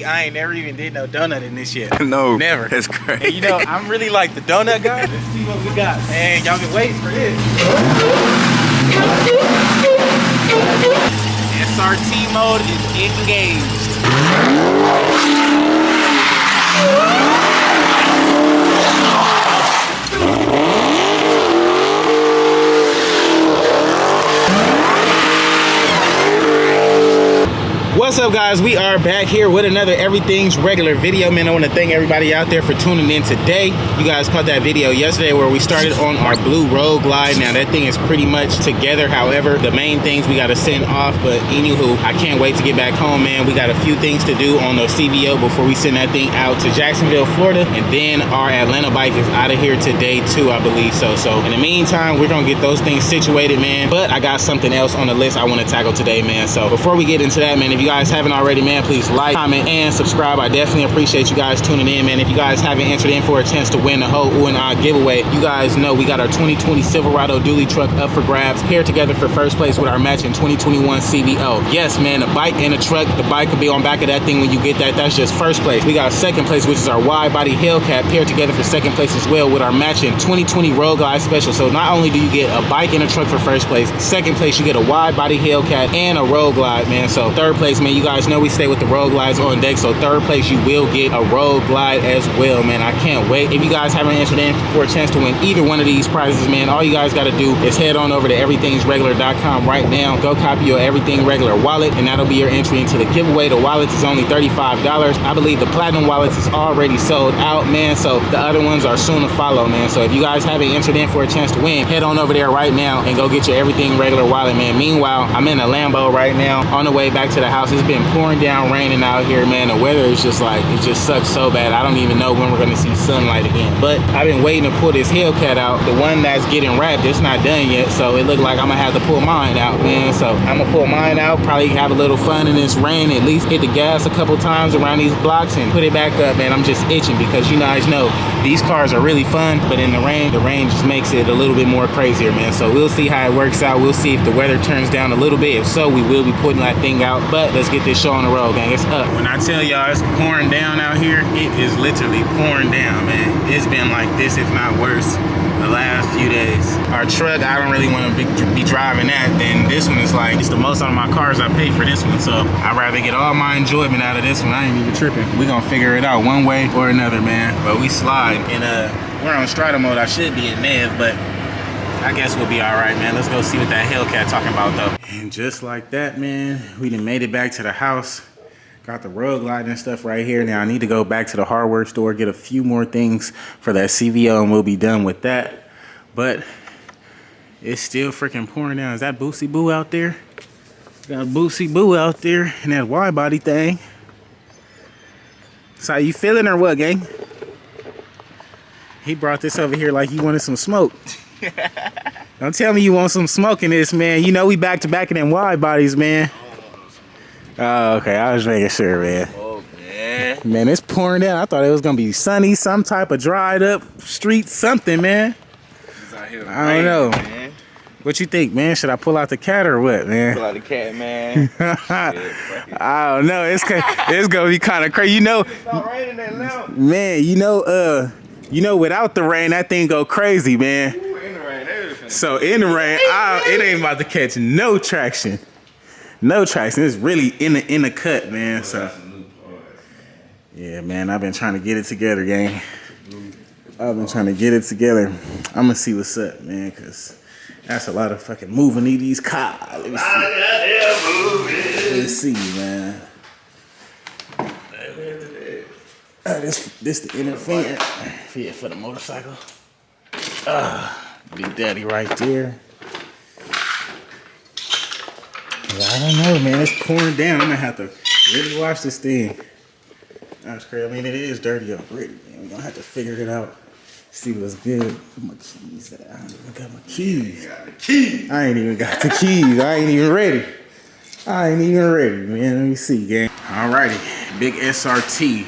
I ain't never even did no donut in this yet. No, never. That's crazy. And you know, I'm really like the donut guy. Let's see what we got. Man, y'all been waiting for this. SRT mode is engaged. What's up, guys? We are back here with another Everything's Regular video. Man, I want to thank everybody out there for tuning in today. You guys caught that video yesterday where we started on our blue road glide. Now that thing is pretty much together. However, the main things we got to send off, but anywho, I can't wait to get back home, man. We got a few things to do on the CVO before we send that thing out to Jacksonville, Florida, and then our Atlanta bike is out of here today too, I believe. So in the meantime, we're gonna get those things situated, man. But I got something else on the list I want to tackle today, man. So before we get into that, man, if you guys haven't already, man, please like, comment, and subscribe. I definitely appreciate you guys tuning in, man. If you guys haven't entered in for a chance to win the whole ooh and ah giveaway, you guys know we got our 2020 Silverado dually truck up for grabs, paired together for first place with our matching 2021 CVO. Yes, man, the bike and the truck, the bike could be on back of that thing when you get that. That's just first place. We got second place, which is our wide body Hellcat, paired together for second place as well with our matching 2020 Road Glide Special. So not only do you get a bike and a truck for first place, second place you get a wide body Hellcat and a Road Glide, man. So third place, man, you guys know we stay with the Road Glides on deck, so third place you will get a Road Glide as well, man. I can't wait. If you guys haven't entered in for a chance to win either one of these prizes, man, all you guys got to do is head on over to everythingsregular.com right now, go copy your Everything Regular wallet, and that'll be your entry into the giveaway. The wallet is only $35. I believe the platinum wallets is already sold out, man, so the other ones are soon to follow, man. So if you guys haven't entered in for a chance to win, head on over there right now and go get your Everything Regular wallet, man. Meanwhile, I'm in a Lambo right now on the way back to the house. It's been pouring down, raining out here, man. The weather is just like, it just sucks so bad. I don't even know when we're gonna see sunlight again. But I've been waiting to pull this Hellcat out. The one that's getting wrapped, it's not done yet, so it looked like I'm gonna have to pull mine out, man. So I'm gonna pull mine out, probably have a little fun in this rain, at least hit the gas a couple times around these blocks and put it back up, man. I'm just itching because you guys know these cars are really fun, but in the rain just makes it a little bit more crazier, man. So we'll see how it works out. We'll see if the weather turns down a little bit. If so, we will be putting that thing out. But let's get this show on the road, gang. It's up. When I tell y'all it's pouring down out here, it is literally pouring down, man. It's been like this, if not worse, the last few days. Our truck, I don't really want to be driving that. Then this one is like, it's the most out of my cars I paid for this one. So I'd rather get all my enjoyment out of this one. I ain't even tripping. We're gonna figure it out one way or another, man. But we slide. And we're on strata mode. I should be in Nev, but I guess we'll be all right, man. Let's go see what that Hellcat talking about, though. And just like that, man, we done made it back to the house. Got the Road Glide and stuff right here. Now I need to go back to the hardware store, get a few more things for that CVO, and we'll be done with that. But it's still freaking pouring down. Is that Boosie Boo out there? Got Boosie Boo out there in that wide body thing. So you feeling or what, gang? He brought this over here like he wanted some smoke. Don't tell me you want some smoke in this, man. You know we back to back in them wide bodies, man. Oh, okay. I was making sure, man. Oh, man. Man, it's pouring down. I thought it was going to be sunny, some type of dried up street something, man. I don't know. Man. What you think, man? Should I pull out the cat or what, man? Pull out the cat, man. I don't know. It's going to be kind of crazy. You know, it's not raining that loud. Man, you know, without the rain, that thing go crazy, man. Ooh, in the rain. So in the rain, it ain't about to catch no traction. No traction. It's really in the cut, man. So yeah, man, I've been trying to get it together, gang. I've been trying to get it together. I'm gonna see what's up, man, cause that's a lot of fucking moving these cars. Let me see, man. This the inner finger for the motorcycle. Big Daddy right there. I don't know, man. It's pouring down. I'm gonna have to really watch this thing. That's crazy. I mean, it is dirty already, man. We're gonna have to figure it out. See what's good. Put my keys there. I ain't even got my keys. I ain't even got the keys. I ain't even ready. Man. Let me see, gang. Alrighty. Big SRT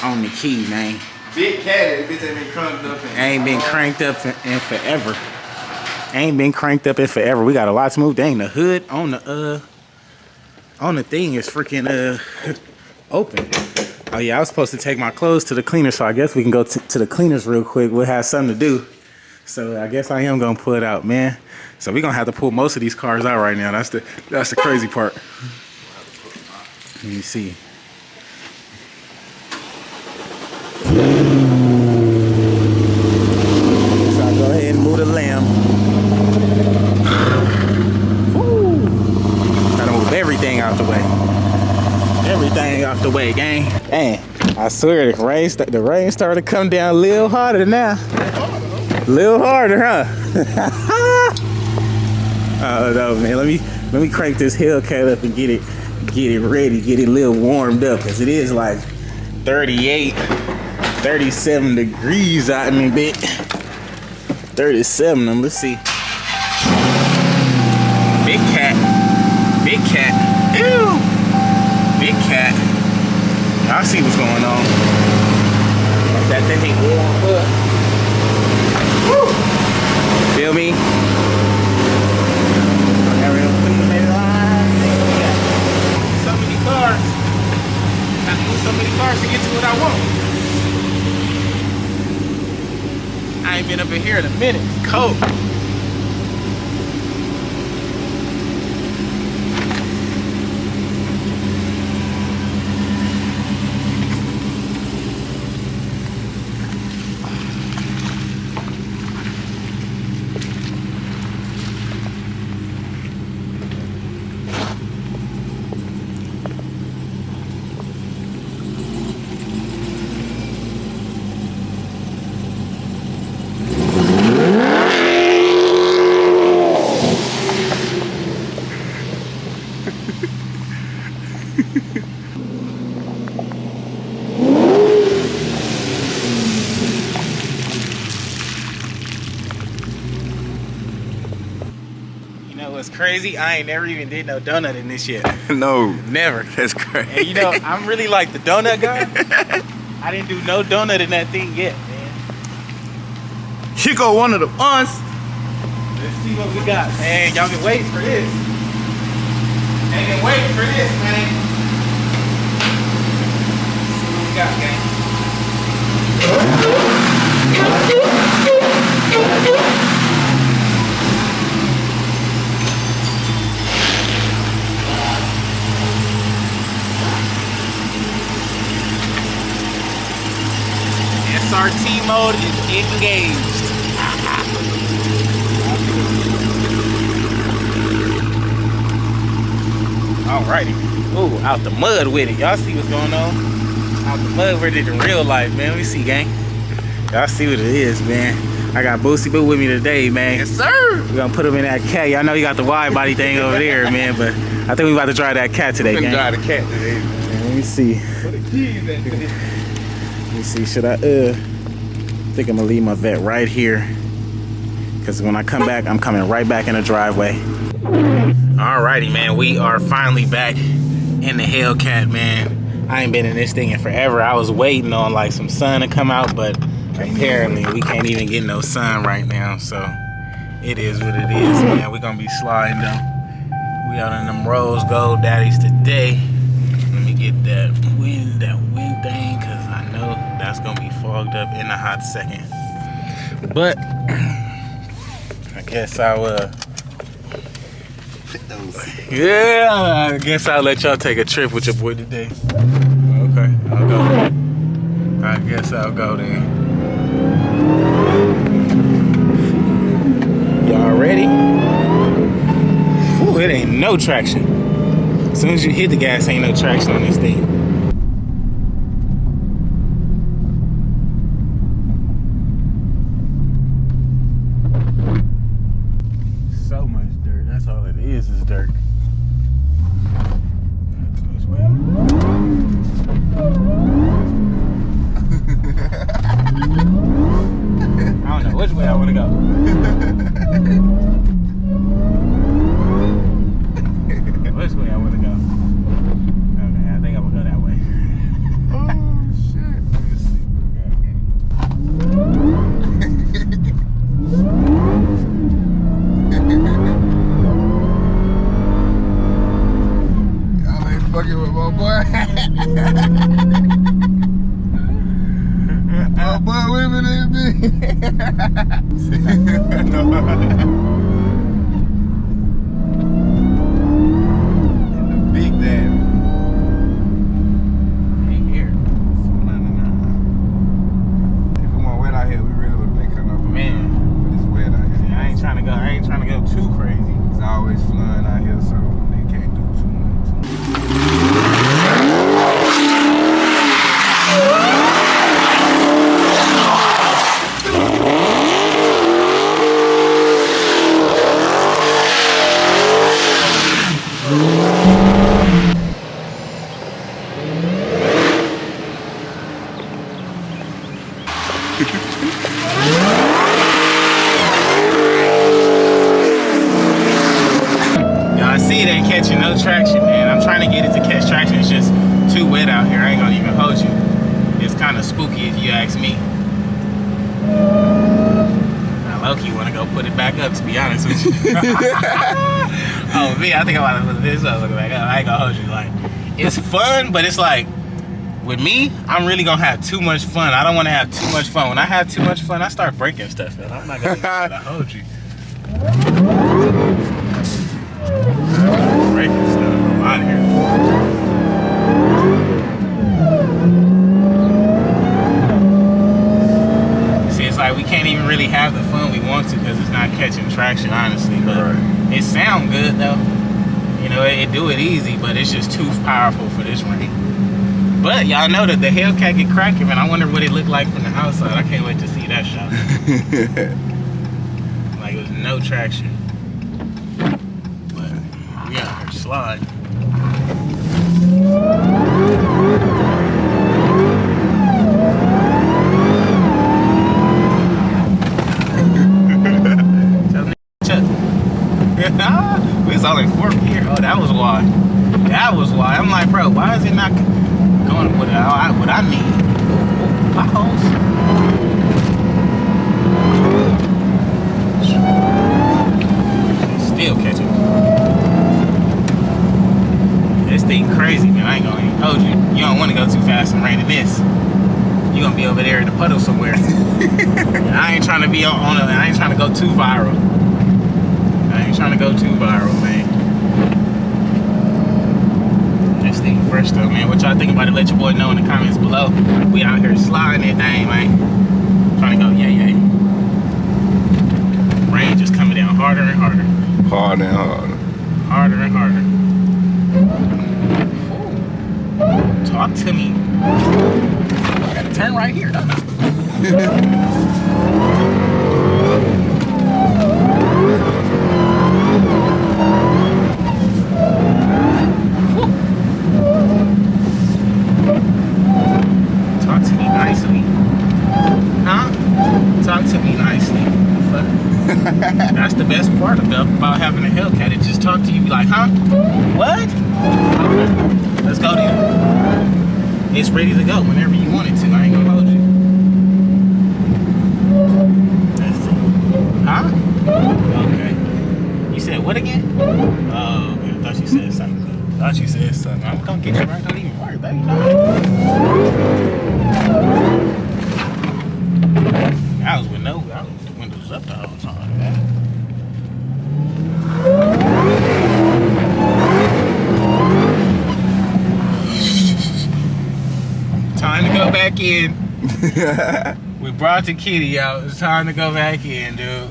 on the key, man. Big cat, bitch ain't been cranked up in. Ain't been cranked up in forever. Ain't been cranked up in forever. We got a lot to move. Dang, the hood on the thing is freaking open. Oh yeah, I was supposed to take my clothes to the cleaner, so I guess we can go to the cleaners real quick. We'll have something to do. So I guess I am gonna pull it out, man. So we're gonna have to pull most of these cars out right now. That's the crazy part. Let me see. So I'll go ahead and move the lamb. Woo. Gotta move everything out the way. Everything out the way, gang. Dang, I swear the rain started to come down a little harder now. A little harder, huh? Oh no, man. Let me crank this Hellcat up and get it ready, get it a little warmed up, cause it is like 38, 37 degrees out in a bit. 37. Let's see. Big cat. Big cat. Ew. Big cat. Y'all see what's going on. That thing warm up. Woo. Feel me? So many cars. I need so many cars to get to what I want. I ain't been up in here in a minute. It's cold. What's crazy? I ain't never even did no donut in this yet. No. Never. That's crazy. And you know, I'm really like the donut guy. I didn't do no donut in that thing yet, man. Here go one of the ones. Let's see what we got, man. Y'all been waiting for this. They been waiting for this, man. Let's see what we got, gang. SRT mode is engaged. Alrighty. Ooh, out the mud with it. Y'all see what's going on? Out the mud with it in real life, man. Let me see, gang. Y'all see what it is, man. I got Boosie Boo with me today, man. Yes, sir. We're gonna put him in that cat. Y'all know you got the wide body thing over there, man, but I think we about to drive that cat today, gang. Drive the cat today. Let me see. Where the keys at today? Let me see, should I I think I'm gonna leave my vet right here, because when I come back, I'm coming right back in the driveway. Alrighty, man, we are finally back in the Hellcat, man. I ain't been in this thing in forever. I was waiting on like some sun to come out, but apparently we can't even get no sun right now, so it is what it is, man. We're gonna be sliding though. We out in them rose gold daddies today. Let me get that wind thing, because I know that's gonna be fogged up in a hot second. But I guess I'll yeah, I guess I'll let y'all take a trip with your boy today. Okay, I'll go. I guess I'll go then. Y'all ready? Ooh, it ain't no traction. As soon as you hit the gas, ain't no traction on this thing. So much dirt. That's all it is dirt. I don't know which way I want to go. Which way I want to go? Okay, I think I'm gonna go that way. Oh shit! Let's see what we got here. fucking with my boy. My boy women in me. And the big daddy. Hey, here. If it weren't wet out here, we really would have been cutting up. Man. But it's wet out here. I ain't trying to go too crazy. It's always flooding out here, so they can't do too much. Y'all see it ain't catching no traction, man. I'm trying to get it to catch traction. It's just too wet out here. I ain't gonna even hold you. It's kind of spooky if you ask me. I low-key want to go put it back up, to be honest with you. Oh, me, I think I'm about to put this up, look back up. I ain't gonna hold you. Like, it's fun, but it's like, with me, I'm really gonna have too much fun. I don't want to have too much fun. When I have too much fun, I start breaking stuff. And I'm not gonna hold you. Breaking stuff. I'm out of here. See, it's like we can't even really have the fun we want to because it's not catching traction, honestly. But it sound good though. You know, it do it easy, but it's just too powerful for this rain. But y'all know that the Hellcat get cracking, man. I wonder what it looked like from the outside. I can't wait to see that shot. Like it was no traction. But we out here slide. We was only 4 here. Oh, that was why. That was why. I'm like, bro, why is it not going with what I need? Potholes. Still catching. This thing crazy, man. I ain't gonna even hold you. You don't want to go too fast and rain in this. You gonna be over there in the puddle somewhere. I ain't trying to be I ain't trying to go too viral. I ain't trying to go too viral, man. This thing fresh though, man. What y'all think about it? Let your boy know in the comments below. We out here sliding that thing, man. Trying to go yay. Rain just coming down harder and harder. Harder and harder. Harder and harder. Ooh. Talk to me. I gotta turn right here, don't I? Talk to me nicely. Huh? Talk to me nicely. That's the best part about having a Hellcat. It just talk to you, be like, huh? What? Okay. Let's go then. It's ready to go whenever you want it to. I ain't gonna hold you. Let's see. Huh? Okay. You said what again? Oh, okay. I thought you said something. I'm gonna get you right. Don't even worry, baby. I was with the windows up the whole time, man. Time to go back in. We brought the kitty out. It's time to go back in, dude.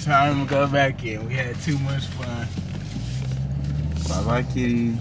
Time to go back in. We had too much fun. Bye-bye, kitty.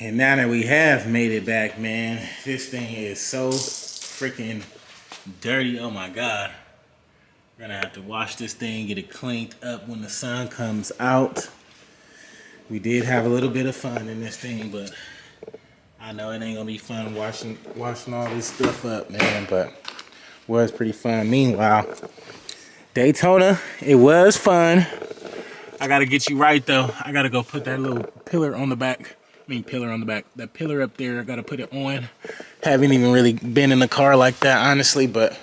And now that we have made it back, man, this thing is so freaking dirty. Oh my God. We're gonna have to wash this thing, get it cleaned up when the sun comes out. We did have a little bit of fun in this thing, but I know it ain't gonna be fun washing all this stuff up, man, but it was pretty fun. Meanwhile, Daytona, it was fun. I gotta get you right though. I gotta go put that little pillar on the back. That pillar up there, I gotta put it on. Haven't even really been in the car like that, honestly, but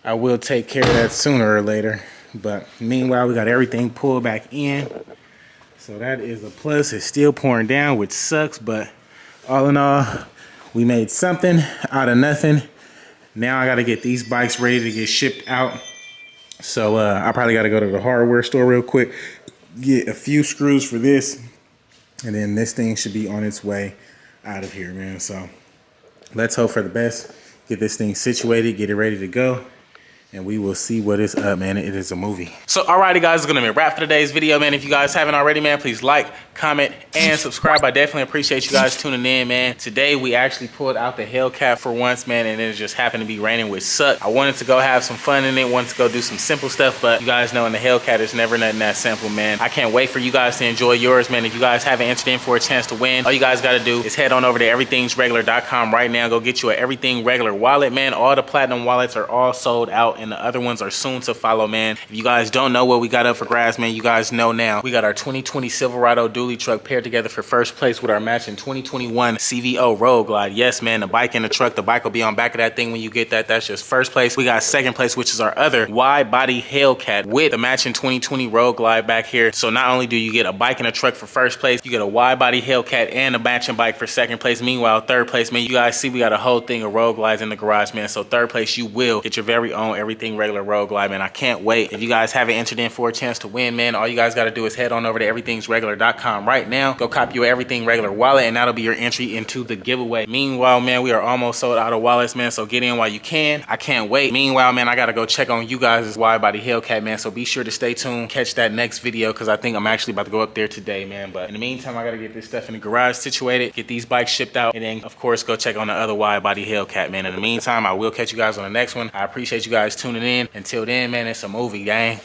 I will take care of that sooner or later. But meanwhile, we got everything pulled back in. So that is a plus. It's still pouring down, which sucks, but all in all, we made something out of nothing. Now I gotta get these bikes ready to get shipped out. So I probably gotta go to the hardware store real quick, get a few screws for this, and then this thing should be on its way out of here, man. So let's hope for the best. Get this thing situated, get it ready to go, and we will see what is up, man. It is a movie. So, alrighty, guys, it's gonna be a wrap for today's video, man. If you guys haven't already, man, please like, comment, and subscribe. I definitely appreciate you guys tuning in, man. Today, we actually pulled out the Hellcat for once, man, and it just happened to be raining, which sucked. I wanted to go have some fun in it, wanted to go do some simple stuff, but you guys know in the Hellcat, it's never nothing that simple, man. I can't wait for you guys to enjoy yours, man. If you guys haven't entered in for a chance to win, all you guys gotta do is head on over to everythingsregular.com right now. Go get you an Everything Regular wallet, man. All the platinum wallets are all sold out, and the other ones are soon to follow, man. If you guys don't know what we got up for grabs, man, you guys know now. We got our 2020 Silverado dually truck paired together for first place with our matching 2021 CVO Road Glide. Yes, man, the bike in the truck. The bike will be on back of that thing when you get that. That's just first place. We got second place, which is our other wide body Hellcat with the matching 2020 Road Glide back here. So not only do you get a bike in a truck for first place, you get a wide body Hellcat and a matching bike for second place. Meanwhile, third place, man, you guys see we got a whole thing of Road Glides in the garage, man. So third place, you will get your very own Everything Regular Road Glide, man. I can't wait. If you guys haven't entered in for a chance to win, man, all you guys got to do is head on over to everythingsregular.com right now. Go copy your Everything Regular wallet, and that'll be your entry into the giveaway. Meanwhile, man, we are almost sold out of wallets, man, so get in while you can. I can't wait. Meanwhile, man, I got to go check on you guys' wide body Hellcat, man, so be sure to stay tuned. Catch that next video, because I think I'm actually about to go up there today, man. But in the meantime, I got to get this stuff in the garage situated, get these bikes shipped out, and then, of course, go check on the other wide body Hellcat, man. In the meantime, I will catch you guys on the next one. I appreciate you guys tuning in. Until then, man, it's a movie, gang.